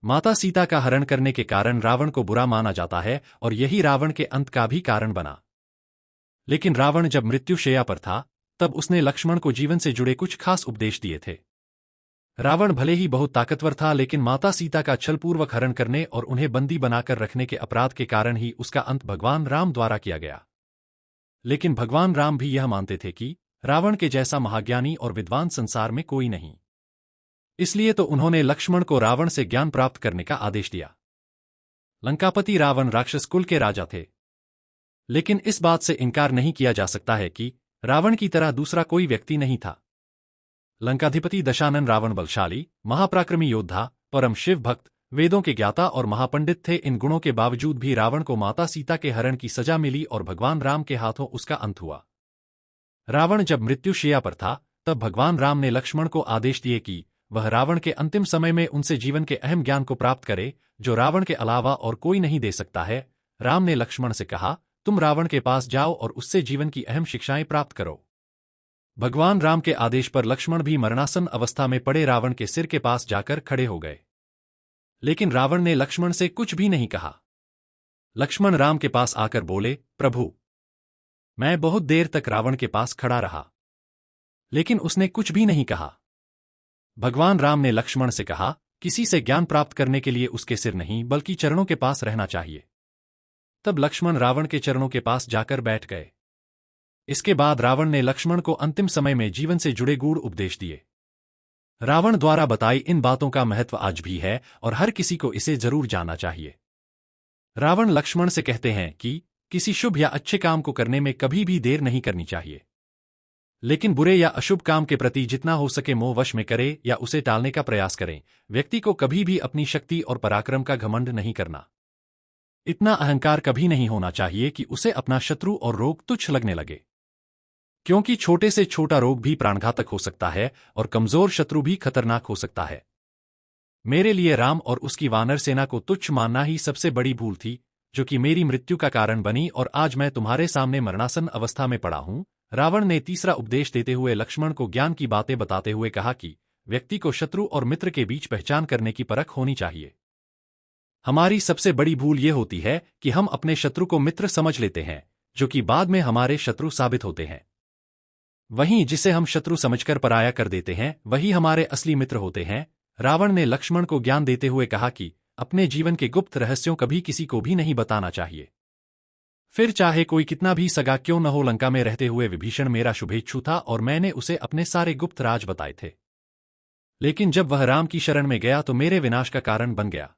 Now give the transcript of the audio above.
माता सीता का हरण करने के कारण रावण को बुरा माना जाता है और यही रावण के अंत का भी कारण बना। लेकिन रावण जब मृत्युशैया पर था, तब उसने लक्ष्मण को जीवन से जुड़े कुछ खास उपदेश दिए थे। रावण भले ही बहुत ताकतवर था, लेकिन माता सीता का छलपूर्वक हरण करने और उन्हें बंदी बनाकर रखने के अपराध के कारण ही उसका अंत भगवान राम द्वारा किया गया। लेकिन भगवान राम भी यह मानते थे कि रावण के जैसा महाज्ञानी और विद्वान संसार में कोई नहीं। इसलिए तो उन्होंने लक्ष्मण को रावण से ज्ञान प्राप्त करने का आदेश दिया। लंकापति रावण राक्षस कुल के राजा थे, लेकिन इस बात से इनकार नहीं किया जा सकता है कि रावण की तरह दूसरा कोई व्यक्ति नहीं था। लंकाधिपति दशानन रावण बलशाली, महापराक्रमी योद्धा, परम शिव भक्त, वेदों के ज्ञाता और महापंडित थे। इन गुणों के बावजूद भी रावण को माता सीता के हरण की सजा मिली और भगवान राम के हाथों उसका अंत हुआ। रावण जब मृत्युशैया पर था, तब भगवान राम ने लक्ष्मण को आदेश दिए कि वह रावण के अंतिम समय में उनसे जीवन के अहम ज्ञान को प्राप्त करे, जो रावण के अलावा और कोई नहीं दे सकता है। राम ने लक्ष्मण से कहा, तुम रावण के पास जाओ और उससे जीवन की अहम शिक्षाएं प्राप्त करो। भगवान राम के आदेश पर लक्ष्मण भी मरणासन अवस्था में पड़े रावण के सिर के पास जाकर खड़े हो गए। लेकिन रावण ने लक्ष्मण से कुछ भी नहीं कहा। लक्ष्मण राम के पास आकर बोले, प्रभु, मैं बहुत देर तक रावण के पास खड़ा रहा, लेकिन उसने कुछ भी नहीं कहा। भगवान राम ने लक्ष्मण से कहा, किसी से ज्ञान प्राप्त करने के लिए उसके सिर नहीं बल्कि चरणों के पास रहना चाहिए। तब लक्ष्मण रावण के चरणों के पास जाकर बैठ गए। इसके बाद रावण ने लक्ष्मण को अंतिम समय में जीवन से जुड़े गूढ़ उपदेश दिए। रावण द्वारा बताई इन बातों का महत्व आज भी है और हर किसी को इसे जरूर जानना चाहिए। रावण लक्ष्मण से कहते हैं कि किसी शुभ या अच्छे काम को करने में कभी भी देर नहीं करनी चाहिए, लेकिन बुरे या अशुभ काम के प्रति जितना हो सके मोह वश में करे या उसे टालने का प्रयास करें। व्यक्ति को कभी भी अपनी शक्ति और पराक्रम का घमंड नहीं करना। इतना अहंकार कभी नहीं होना चाहिए कि उसे अपना शत्रु और रोग तुच्छ लगने लगे, क्योंकि छोटे से छोटा रोग भी प्राणघातक हो सकता है और कमजोर शत्रु भी खतरनाक हो सकता है। मेरे लिए राम और उसकी वानर सेना को तुच्छ मानना ही सबसे बड़ी भूल थी, जो कि मेरी मृत्यु का कारण बनी और आज मैं तुम्हारे सामने मरणासन अवस्था में पड़ा हूं। रावण ने तीसरा उपदेश देते हुए लक्ष्मण को ज्ञान की बातें बताते हुए कहा कि व्यक्ति को शत्रु और मित्र के बीच पहचान करने की परख होनी चाहिए। हमारी सबसे बड़ी भूल यह होती है कि हम अपने शत्रु को मित्र समझ लेते हैं, जो कि बाद में हमारे शत्रु साबित होते हैं। वहीं जिसे हम शत्रु समझकर पराया कर देते हैं, वही हमारे असली मित्र होते हैं। रावण ने लक्ष्मण को ज्ञान देते हुए कहा कि अपने जीवन के गुप्त रहस्यों कभी किसी को भी नहीं बताना चाहिए। फिर चाहे कोई कितना भी सगा क्यों न हो। लंका में रहते हुए विभीषण मेरा शुभेच्छु था और मैंने उसे अपने सारे गुप्त राज बताए थे, लेकिन जब वह राम की शरण में गया तो मेरे विनाश का कारण बन गया।